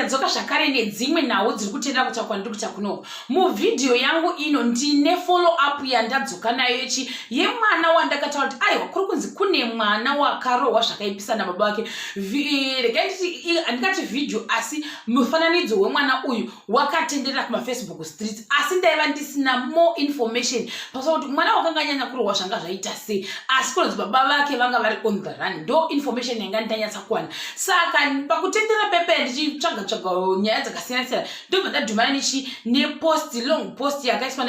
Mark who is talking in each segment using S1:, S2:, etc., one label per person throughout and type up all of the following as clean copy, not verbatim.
S1: tadzoka zvakare nedzimwe nhau dziri kutenda kutakwa ndiri kuta kuno. Muvidhiyo yangu ino ndine follow up yandadzoka nayo ichi yemwana wandakataura kuti aiwa kuri kunzi kune mwana wakarohwa zvakaipisa nababa wake. Handingati vidhiyo asi mufananidzo wemwana uyu wakatenderera kumafacebook streets asi ndaiva ndisina more information pakuti mwana wakanga anyanya kurohwa zvanga zvaita sei asi kunonzi baba vake vanga vari on the run. Ndo information yanga ndanyatsa kuwana. Saka pakutendera pepe ndichitsvaga nyaya dzakasiyana-siyana ndobva ndadhumana nepost long post yakaiswa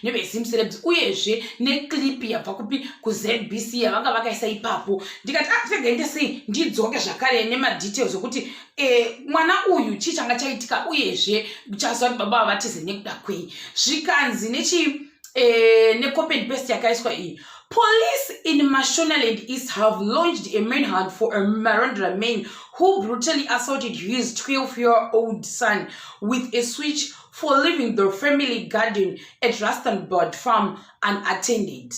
S1: nevezim celebs uyezve neclip yabva kupi kuZBC yavanga vakaisa ipapo. Ndikati pfega sei ndidzoke zvakare nemadetails okuti mwana uyu chii changa chaitika uyezve chazwa kuti baba vatize nekuda kwei. Zvikanzi necopy and paste yakaiswa iyi. Police in Mashonaland East have launched a manhunt for a Marondra man who brutally assaulted his 12-year-old son with a switch for leaving the family garden at Rustenburg farm unattended.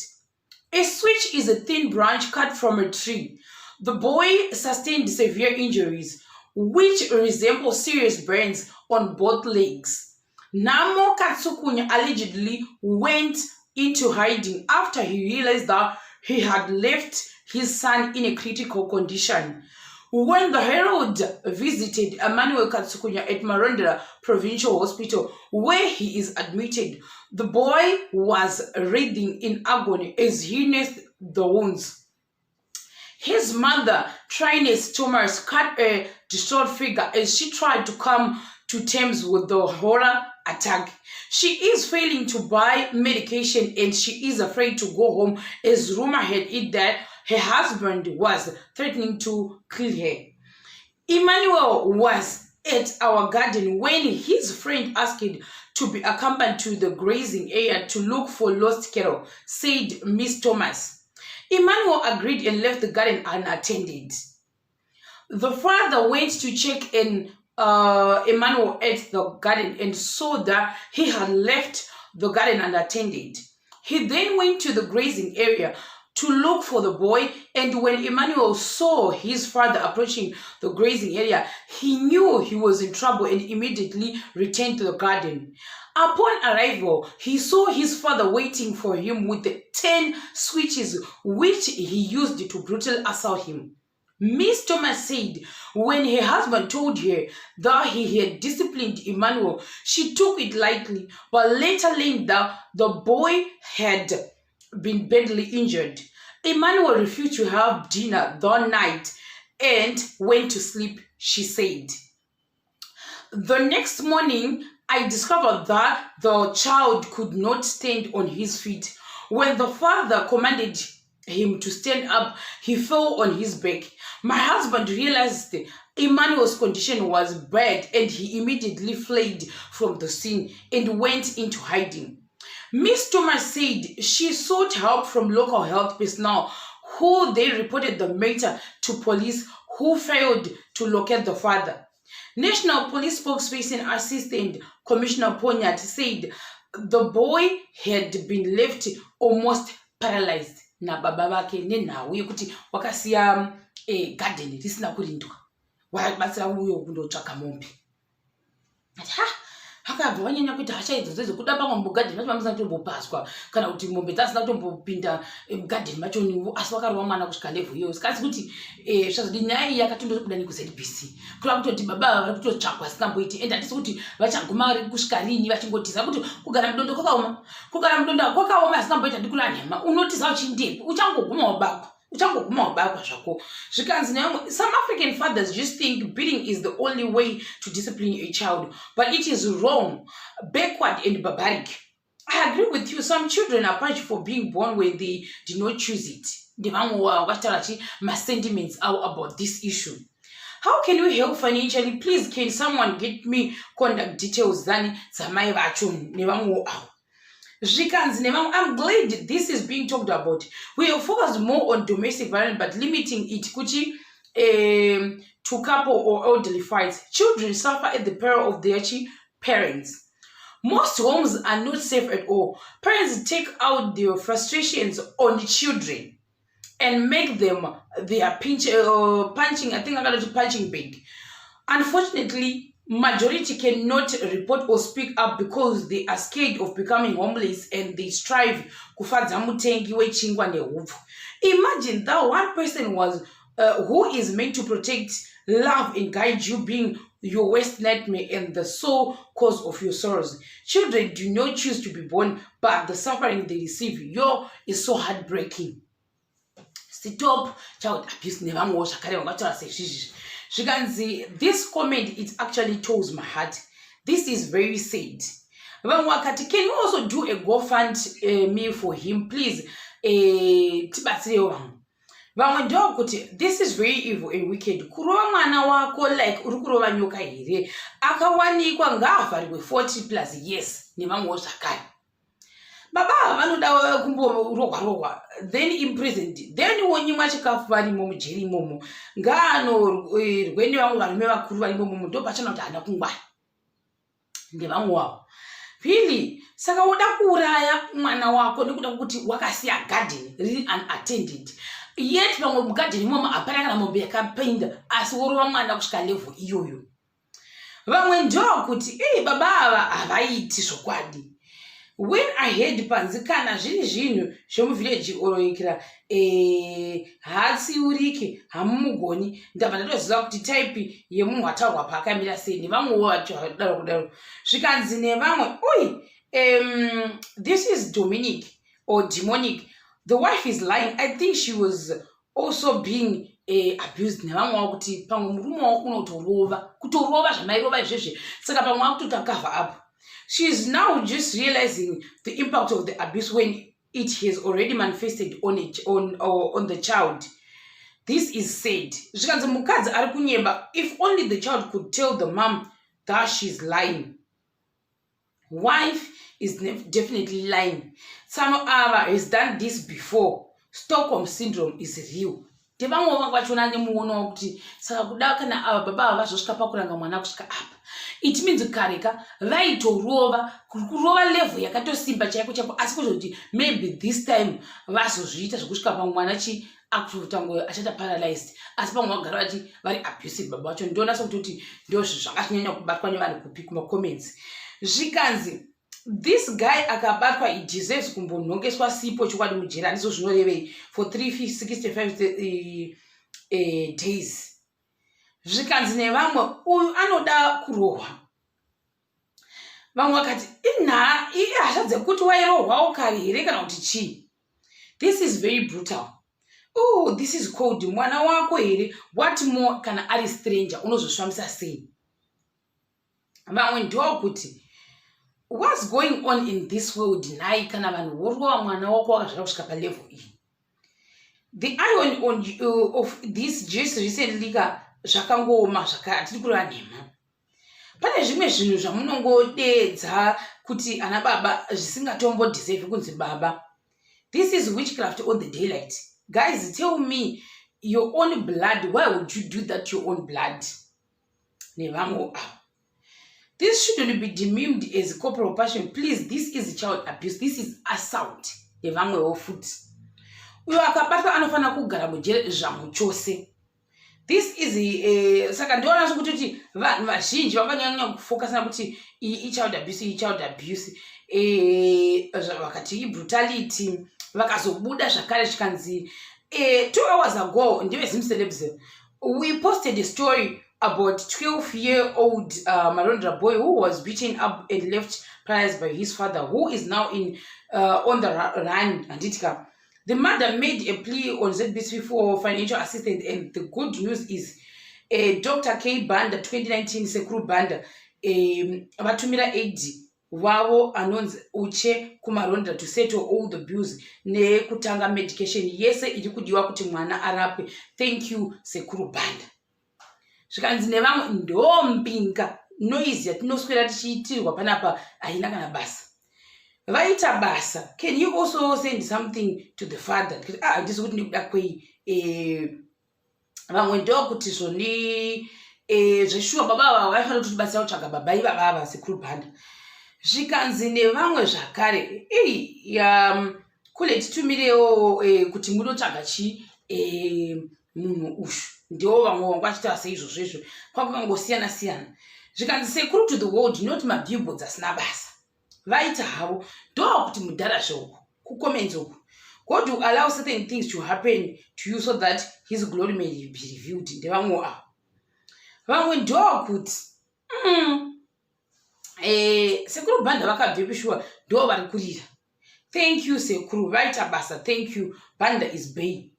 S1: A switch is a thin branch cut from a tree. The boy sustained severe injuries, which resemble serious burns on both legs. Namo Katsukunya allegedly went into hiding after he realized that he had left his son in a critical condition. When the Herald visited Emmanuel Katsukunya at Marondera Provincial Hospital, where he is admitted, the boy was writhing in agony as he nursed the wounds. His mother, Trines Thomas, cut a distraught figure as she tried to come to terms with the horror attack. She is failing to buy medication and she is afraid to go home as rumor had it that her husband was threatening to kill her. Emmanuel was at our garden when his friend asked to be accompanied to the grazing area to look for lost cattle, said Miss Thomas. Emmanuel agreed and left the garden unattended. The father went to check in Emmanuel at the garden and saw that he had left the garden unattended. He then went to the grazing area to look for the boy, and when Emmanuel saw his father approaching the grazing area, he knew he was in trouble and immediately returned to the garden. Upon arrival, he saw his father waiting for him with the 10 switches which he used to brutally assault him. Miss Thomas said when her husband told her that he had disciplined Emmanuel, she took it lightly, but later learned that the boy had been badly injured. Emmanuel refused to have dinner that night and went to sleep, she said. The next morning, I discovered that the child could not stand on his feet. When the father commanded him to stand up, he fell on his back. My husband realized Emmanuel's condition was bad and he immediately fled from the scene and went into hiding. Miss Thomas said she sought help from local health personnel who they reported the matter to police who failed to locate the father. National Police spokesperson Assistant Commissioner Ponyat said the boy had been left almost paralyzed. Nababa vake nenhau yekuti wakasiya garden risina kurindwa wabatsira uyo kundotsvaka mombe. Akabva wanyanya kuti hasha idzodzo dzekuda pamwe mugarden macho vamusina kutombopaswa kana kuti mombe dzasina kutombopinda mugarden macho asi wakarohwa mwana kusvika level iyoyo. Sikasi kuti zvazvidi nyaya iyi yakatondokuda nekuZBC kuda kutoti baba vari kutotsvakwa asikamboiti ende handisi kuti vachaguma kusvika rini vachingotiza kuti kugara mudondo kwakaoma asikamboita ndikula nhema unotiza uchindepi uchangoguma wabakwa zvako. Zvikanzi nevamwe some African fathers just think beating is the only way to discipline a child, but it is wrong, backward and barbaric. I agree with you. Some children are punished for being born when they did not choose it. My sentiments are about this issue. How can we help financially? Please, can someone get me contact details? I'm glad this is being talked about. We have focused more on domestic violence, but limiting it to couple or elderly fights. Children suffer at the peril of their parents. Most homes are not safe at all. Parents take out their frustrations on the children and make them their punching bag. Unfortunately, majority cannot report or speak up because they are scared of becoming homeless and they strive kufadza mutengi wechingwa nehupfu. Imagine that one person was who is meant to protect, love, and guide you being your worst nightmare and the sole cause of your sorrows. Children do not choose to be born, but the suffering they receive is so heartbreaking. Stop child abuse nevamwewo zvakare vangataura sezvizvi. Zvikanzi this comment, it actually toes my heart. This is very sad. Vamwe vakati, can you also do a GoFundMe for him please? Tibatsirewo vamwe. Vamwe ndokuti this is very evil and wicked. Kurova mwana wako like uri kurova nyoka here. Akawanikwa ngaavharirwe 40+ years nevamwewo zvakare. Baba vanoda kumborogwa then imprisoned, then wonyimwa chikafu varimo mujeri imomo, ngaanorwe nevamwe varume vakuru varimo imomo, ndo pachana kuti haana kungwana ndevamwe wavo. Really, saka uda kuuraya mwana wako nekuda kuti wakasiya garden riri unattended, yet vamwe mugarden imomo hapana kana mombe yakapenda, asi worova mwana kusvika level iyoyo. Vamwe ndokuti baba ava havaiti zvokwadi. When I heard panzi kana zviri zvinhu zvomuvillage oroikira hatsiurike hamumugoni, ndabva ndatoziva kuti type yemunhu wataurwa paakamira sei nevamwewo vacho vakadaro kudaro. Zvikanzi nevamwe this is demonic. The wife is lying. I think she was also being abused nevamwe wavo kuti pamwe murume wavo kutorova zvamairova izvezvi, saka pamwe vakutoti cover up. She is now just realizing the impact of the abuse when it has already manifested on the child. This is sad. Zvikanzi mukadzi ari kunyemba, if only the child could tell the mom that she's lying. Wife is definitely lying. Some other has done this before. Stockholm syndrome is real. Ndevamwe vangu vachona nemuono wokuti saka kuda kana ava baba vazosvika pakuranga mwana kusvika apa, it means kareka vaitorova kurova level yakatosimba chaiko chaiko, asi kuzoti maybe this time vazozviita zvokusvika pamwe mwana akutango achata paralyzed, asi pamwe vagara vachi vari abusive baba vacho. Ndona sokutoti ndo zvanga zvinyanya kubatwa nevanhu kupi kuma-comments. Zvikanzi this guy akabatwa, he deserves kumbonhongeswa sipo chokwadi mujeri, handizvo zvinorevei, for 365 days. Zvikanzi nevamwe uyu anoda kurohwa. Vamwe vakati hasha dzekuti wairohwawo kare here kana kuti chii? This is very brutal. This is cold. Mwana wako here, what more kana ari stranger unozosvamisa sei? Vamwe ndokuti what's going on in this world nai kana vanhu vorova mwana wako wakasvika kusvika palevel iyi. The irony of this just recently zvakangooma tiri kureva nhema. Pane zvimwe zvinhu zvamunongodedza kuti ana baba zvisingatombodeserve kunzi baba. This is witchcraft on the daylight. Guys, tell me your own blood, why would you do that to your own blood? Nevamwe this shouldn't be deemed as corporal passion. Please, this is child abuse. This is assault. Nevamwewo futi. Uyo akabatwa anofana kugara mujeri zvamu chose. This is saka ndiona sokutoti vanhu vazhinji vakanyanya kufocusana kuti child abuse, vakati brutality, vakazobuda zvakare zvikanzi 2 hours ago ndevezimcelebs we posted a story about 12-year-old Marondra boy who was beaten up and left paralyzed by his father, who is now on the run. Anditika. The mother made a plea on ZBC for financial assistance, and the good news is Dr. K. Banda 2019 Sekuru Banda vatumira aid wavo anonzi uche kumarondra to settle all the bills nekutanga medication yese iri kudiwa kuti mwana arapwe. Thank you Sekuru Banda. Zvikanzi nevamwe ndombinga noise yatinoswera tichiitirwa panapa haina kana basa. Vaita basa, can you also send something to the father? Handisi kuti ndikuda kwei vamwe ndokuti zvoni zveshuwa baba vava vaifanira kuti tibatsira kutsvaga baba ivava Sekuru Banda. Zvikanzi nevamwe zvakare kule titumirewo kuti munotsvaga chi munhu ushu. Ndiwo vamwe vangu vachitaura seizvozvo kwakangosiyana siyana. zvikanzi sekuru to the world not mabillboards asina basa vaita havo ndokuti mudhara zveuku kucomments uku God will allow certain things to happen to you so that his glory may be revealed ndevamwe avo vamwe ndokuti Sekuru Banda vakabvepi shuwa ndo vari kurira thank you sekuru vaita basa thank you Banda is bay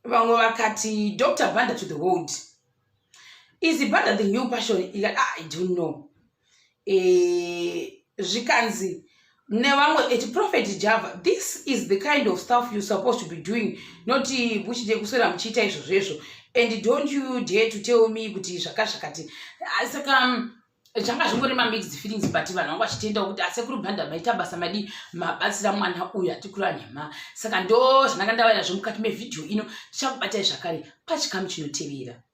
S1: vamwe vakati Dr. Banda to the world is Banda the new passion I don't know zvikanzi nevamwe eti prophet Java this is the kind of stuff you're supposed to be doing not muchide kuswera muchiita izvozvo and don't you dare to tell me kuti zvakati saka zvanga zvingori mixed feelings but vanhu vangu vachitenda kuti Sekuru Banda maita basa madi mabatsira mwana uyu atikura nhema saka ndo zvandakandavaira zvomukati mevhidhiyo ino tichakubatai zvakare pachikamu chinotevera.